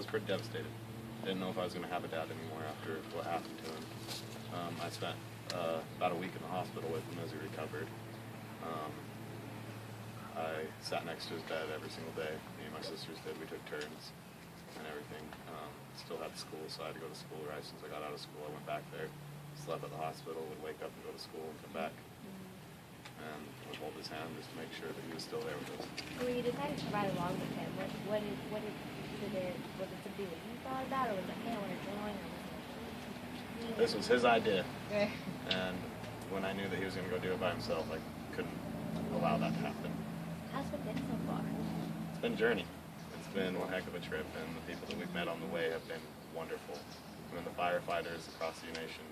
was pretty devastated. Didn't know if I was going to have a dad anymore after what happened to him. I spent about a week in the hospital with him as he recovered. I sat next to his bed every single day. Me and my sisters did. We took turns and everything. Still had school, so I had to go to school right as soon as I got out of school. I went back there, slept at the hospital, would wake up and go to school and come back. And would hold his hand just to make sure that he was still there with us. When you decided to ride along with him, was it something that you thought about, or was it, hey, I want to join, or was it? This was his idea. And when I knew that he was going to go do it by himself, I couldn't allow that to happen. How's it been so far? It's been a journey. It's been one heck of a trip, and the people that we've met on the way have been wonderful. I mean, the firefighters across the nation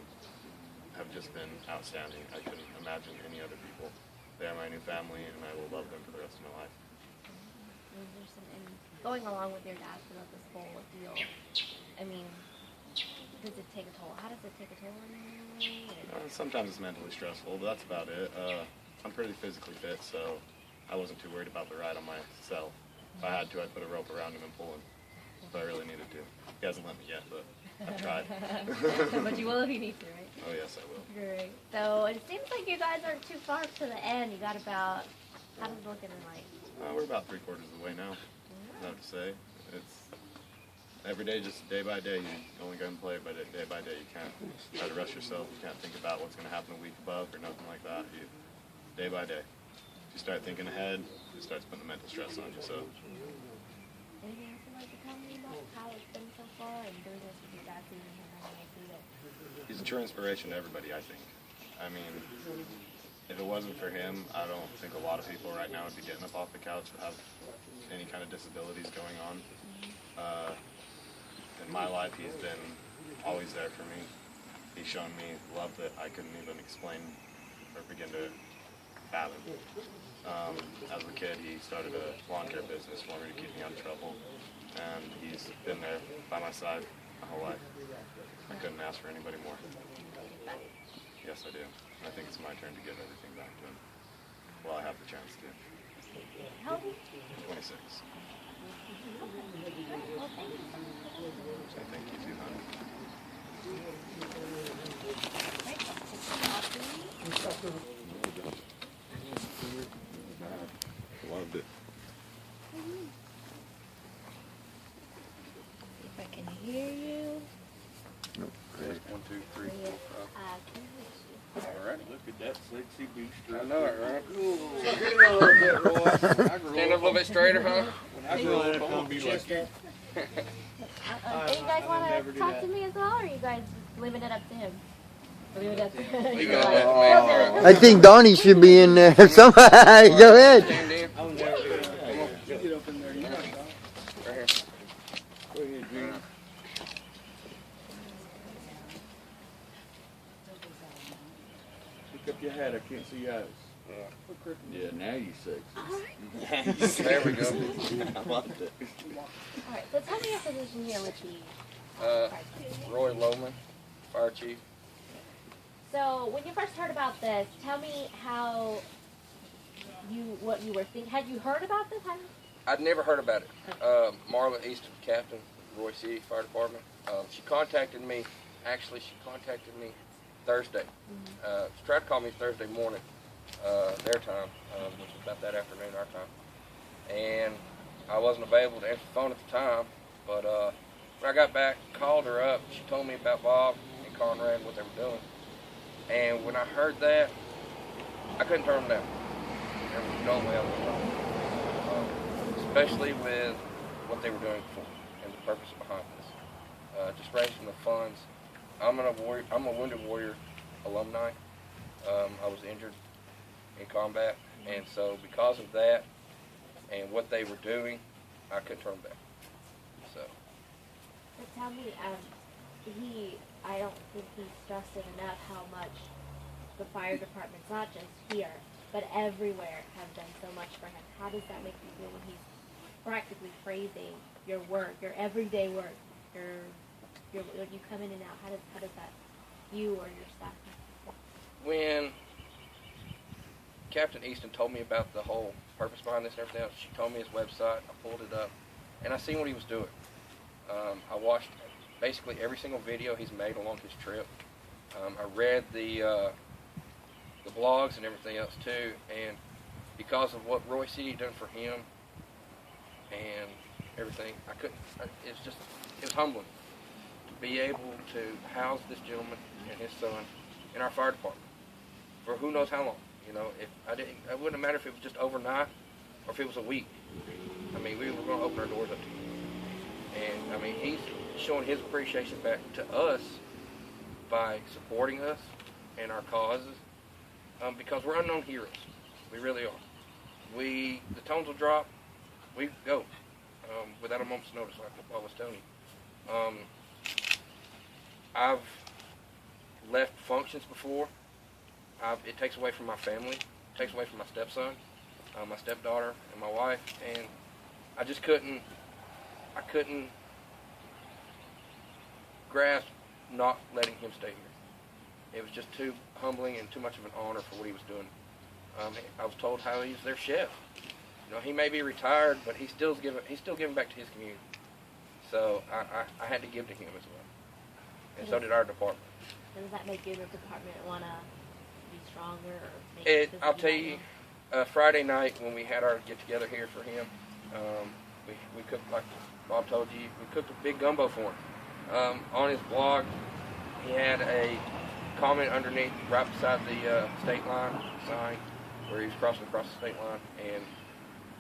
have just been outstanding. I couldn't imagine any other people. They are my new family, and I will love them for the rest of my life. And going along with your dad throughout this whole deal, I mean, does it take a toll? How does it take a toll on you? Sometimes it's mentally stressful, but that's about it. I'm pretty physically fit, so I wasn't too worried about the ride on myself. If I had to, I'd put a rope around him and pull him if I really needed to. He hasn't let me yet, but I've tried. But you will if you need to, right? Oh, yes, I will. Great. So it seems like you guys aren't too far to the end. You got about, how's it looking like? We're about 3/4 of the way now, I have to say. It's every day, just day by day. You only go and play it, but day by day. You can't try to rush yourself. You can't think about what's going to happen a week above or nothing like that. Day by day. If you start thinking ahead, it starts putting the mental stress on you. So. Anything else you'd like to tell me about how it's been so far and doing this with your dad, seeing him and I see that? He's a true inspiration to everybody, I think. I mean, if it wasn't for him, I don't think a lot of people right now would be getting up off the couch that have any kind of disabilities going on. In my life, he's been always there for me. He's shown me love that I couldn't even explain or begin to fathom. As a kid, he started a lawn care business for me to keep me out of trouble, and he's been there by my side my whole life. I couldn't ask for anybody more. Yes, I do. I think it's my turn to give everything back to him. Well, I have the chance to. How old are you? 26. Well, thank you. So thank you too, hon. Loved it. If I can hear you. Nope. 1, 2, 3, 4, 5. Can you? All right, look at that sexy booster. I know it, right? Cool. Get it a little bit, Roy. Stand up a little bit straighter, huh? When I grow up, I'm gonna be like you. Do you guys want to talk to me as well, or are you guys leaving it up to him? Leave it up to him. We got that. I think Donnie should be in there. Somebody, go ahead. Stand in. I would never do that. Come on, you get up in there. You know, Right here. go ahead, Junior. Pick up your hat. I can't see your eyes. Yeah, now you sexy. There we go. I loved it. All right, so tell me your position here with the Roy Lowman, fire chief. So when you first heard about this, tell me how what you were thinking. Had you heard about this? I'd never heard about it. Marla Easton, captain, Roy City Fire Department. She contacted me. Actually, she contacted me Thursday. She tried to call me Thursday morning, their time, which was about that afternoon, our time. And I wasn't available to answer the phone at the time. But when I got back, called her up. She told me about Bob and Conrad and what they were doing. And when I heard that, I couldn't turn them down. There was no way I was wrong. Especially with what they were doing before and the purpose behind this. Just raising the funds. I'm a Wounded Warrior alumni. I was injured in combat, and so because of that and what they were doing, I couldn't turn them down. So. But tell me, I don't think he stressed it enough how much the fire departments, not just here, but everywhere, have done so much for him. How does that make you feel when he's practically praising your work, your everyday work, your when you come in and out? How does that, you or your staff? When Captain Easton told me about the whole purpose behind this and everything else, she told me his website, I pulled it up, and I seen what he was doing. I watched basically every single video he's made along his trip. I read the blogs and everything else too, and because of what Roy City done for him and everything, it was humbling to be able to house this gentleman and his son in our fire department for who knows how long. You know, it wouldn't matter if it was just overnight or if it was a week. I mean, we were going to open our doors up to him. And I mean, he's showing his appreciation back to us by supporting us and our causes, because we're unknown heroes. We really are. The tones will drop, we go, without a moment's notice, like I was telling you. I've left functions before. It takes away from my family, it takes away from my stepson, my stepdaughter, and my wife, and I couldn't grasp not letting him stay here. It was just too humbling and too much of an honor for what he was doing. I was told how he's their chef. You know, he may be retired, but he's still giving back to his community. So I had to give to him as well, and so did our department. Does that make you and the department want to be stronger? Or I'll tell you, Friday night when we had our get together here for him, we cooked, like Bob told you, we cooked a big gumbo for him. On his blog, he had a comment underneath, right beside the state line sign, where he was crossing across the state line, and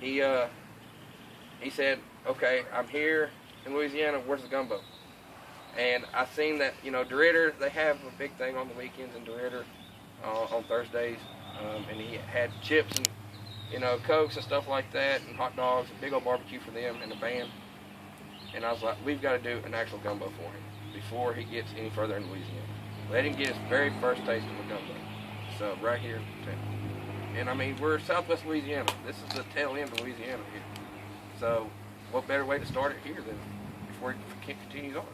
he said, "Okay, I'm here in Louisiana. Where's the gumbo?" And I seen that, you know, DeRidder, they have a big thing on the weekends in DeRidder on Thursdays, and he had chips and, you know, Cokes and stuff like that, and hot dogs, a big old barbecue for them and a band. And I was like, we've got to do an actual gumbo for him before he gets any further in Louisiana. Let him get his very first taste of a gumbo. So right here in town. And I mean, we're Southwest Louisiana. This is the tail end of Louisiana here. So what better way to start it here than before it continues on?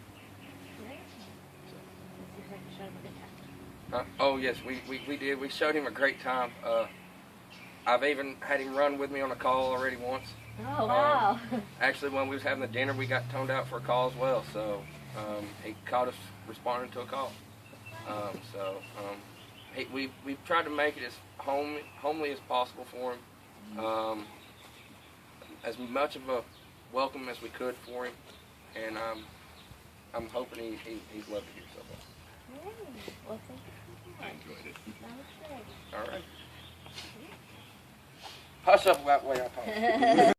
Oh yes, we did. We showed him a great time. I've even had him run with me on a call already once. Oh wow! Actually, when we was having the dinner, we got toned out for a call as well. So he caught us responding to a call. We've tried to make it as homely as possible for him. As much of a welcome as we could for him, and I'm hoping he's loved it here so far. Well, thank you. I enjoyed it. That was great. All right. Hush up that way I talk.